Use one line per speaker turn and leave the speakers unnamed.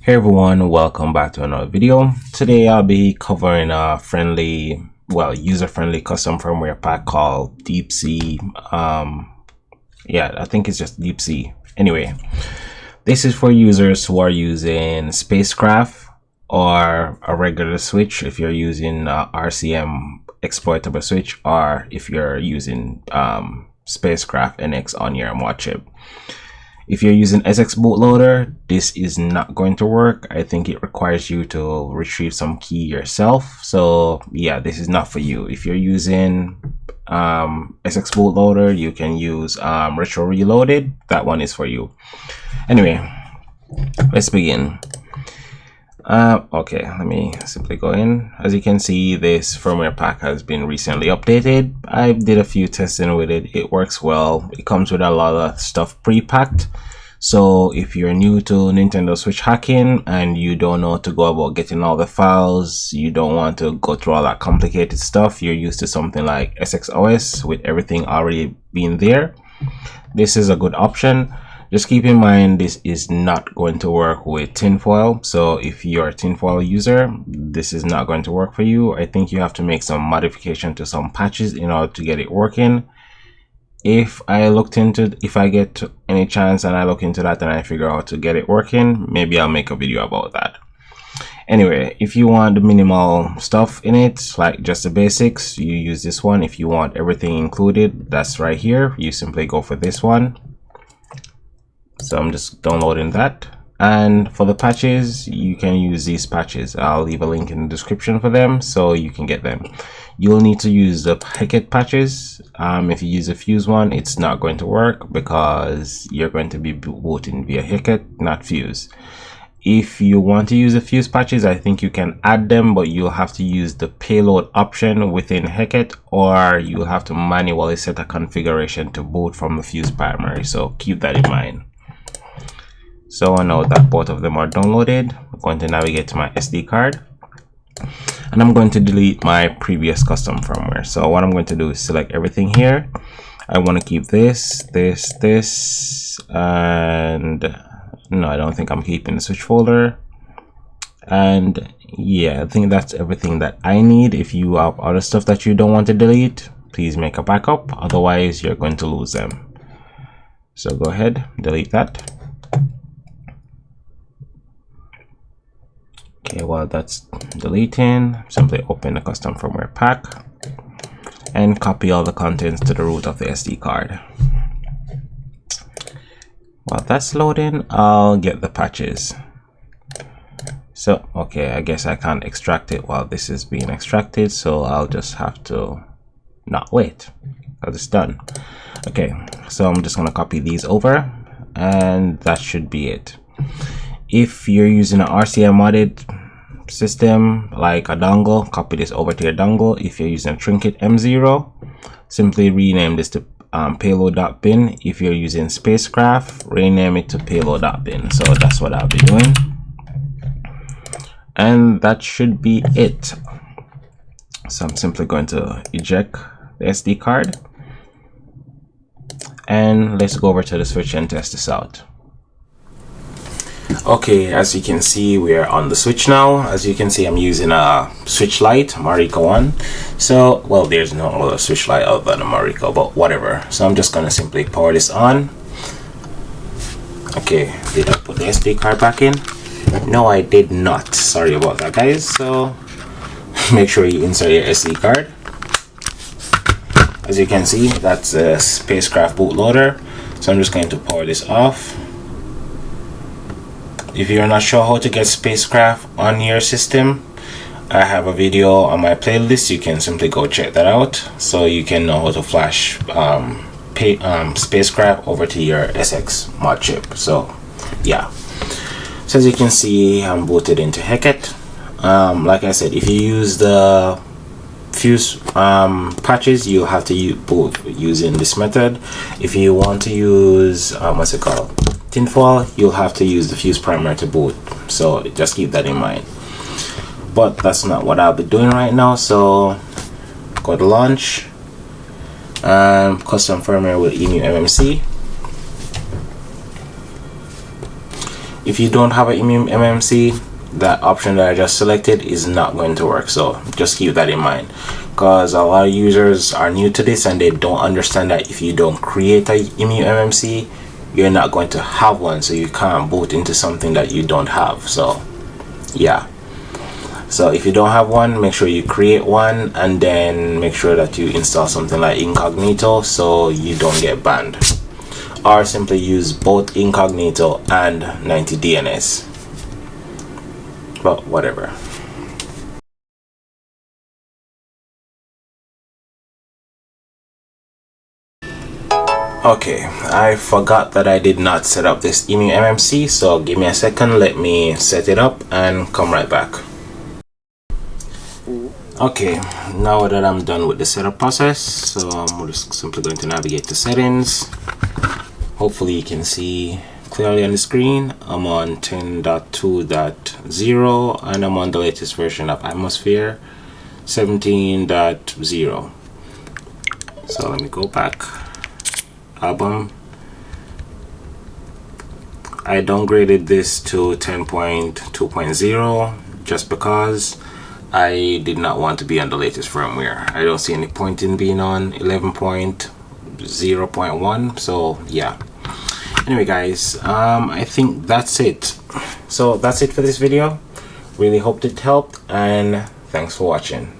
Hey everyone, welcome back to another video. Today I'll be covering a user-friendly custom firmware pack called DeepSea. I think it's just DeepSea. Anyway, this is for users who are using spacecraft or a regular switch if you're using RCM exploitable switch, or if you're using spacecraft NX on your mod chip. If you're using SX bootloader, this is not going to work. I think it requires you to retrieve some key yourself. So yeah, this is not for you. If you're using SX bootloader, you can use retro reloaded. That one is for you. Anyway, let's begin. Okay, let me simply go in. As you can see, this firmware pack has been recently updated. I did a few testing with it. It works well. It comes with a lot of stuff pre-packed. So if you're new to Nintendo Switch hacking and you don't know how to go about getting all the files, you don't want to go through all that complicated stuff, you're used to something like HOS with everything already being there, this is a good option. Just keep in mind, this is not going to work with tinfoil. So if you're a tinfoil user, this is not going to work for you. I think you have to make some modification to some patches in order to get it working. If I get any chance and I look into that and I figure out how to get it working, maybe I'll make a video about that. Anyway, if you want the minimal stuff in it, like just the basics, you use this one. If you want everything included, that's right here. You simply go for this one. So I'm just downloading that. And for the patches, you can use these patches. I'll leave a link in the description for them so you can get them. You'll need to use the Hekate patches. If you use a Fuse one, it's not going to work because you're going to be booting via Hekate, not Fuse. If you want to use the Fuse patches, I think you can add them, but you'll have to use the payload option within Hekate, or you'll have to manually set a configuration to boot from the Fuse primary. So keep that in mind. So now that both of them are downloaded, I'm going to navigate to my SD card and I'm going to delete my previous custom firmware. So what I'm going to do is select everything here. I want to keep this, and no, I don't think I'm keeping the switch folder. And yeah, I think that's everything that I need. If you have other stuff that you don't want to delete, please make a backup, otherwise you're going to lose them. So go ahead, delete that. Okay, while that's deleting, simply open the custom firmware pack and copy all the contents to the root of the SD card. While that's loading, I'll get the patches. So, okay, I guess I can't extract it while this is being extracted, so I'll just have to not wait because it's done. Okay, so I'm just going to copy these over and that should be it. If you're using an RCM modded system like a dongle, copy this over to your dongle. If you're using a Trinket M0, simply rename this to payload.bin. If you're using spacecraft, rename it to payload.bin. So that's what I'll be doing. And that should be it. So I'm simply going to eject the SD card. And let's go over to the switch and test this out. Okay, as you can see, we are on the switch now. As you can see, I'm using a switch light, Mariko one. So, well, there's no other switch light other than a Mariko, but whatever. So I'm just gonna simply power this on. Okay, did I put the SD card back in? No, I did not. Sorry about that, guys. So make sure you insert your SD card. As you can see, that's a spacecraft bootloader. So I'm just going to power this off. If you're not sure how to get spacecraft on your system, I have a video on my playlist. You can simply go check that out so you can know how to flash spacecraft over to your SX mod chip. So yeah, so as you can see, I'm booted into Hekate. Like I said, if you use the Fuse patches, you'll have to boot using this method. If you want to use tinfoil, you'll have to use the Fuse primary to boot. So just keep that in mind. But that's not what I'll be doing right now. So go to launch and custom firmware with EMU MMC. if you don't have an MMC, that option that I just selected is not going to work. So just keep that in mind, because a lot of users are new to this and they don't understand that if you don't create a MMC, you're not going to have one, so you can't boot into something that you don't have. So yeah, so if you don't have one, make sure you create one, and then make sure that you install something like incognito so you don't get banned, or simply use both incognito and 90DNS, but whatever. Okay, I forgot that I did not set up this emu MMC, so give me a second, let me set it up and come right back. Okay, now that I'm done with the setup process, so I'm just simply going to navigate to settings. Hopefully you can see clearly on the screen. I'm on 10.2.0 and I'm on the latest version of Atmosphére 17.0. So let me go back. Album, I downgraded this to 10.2.0 just because I did not want to be on the latest firmware. I don't see any point in being on 11.0.1, so yeah. Anyway guys, I think that's it. So that's it for this video. Really hope it helped, and thanks for watching.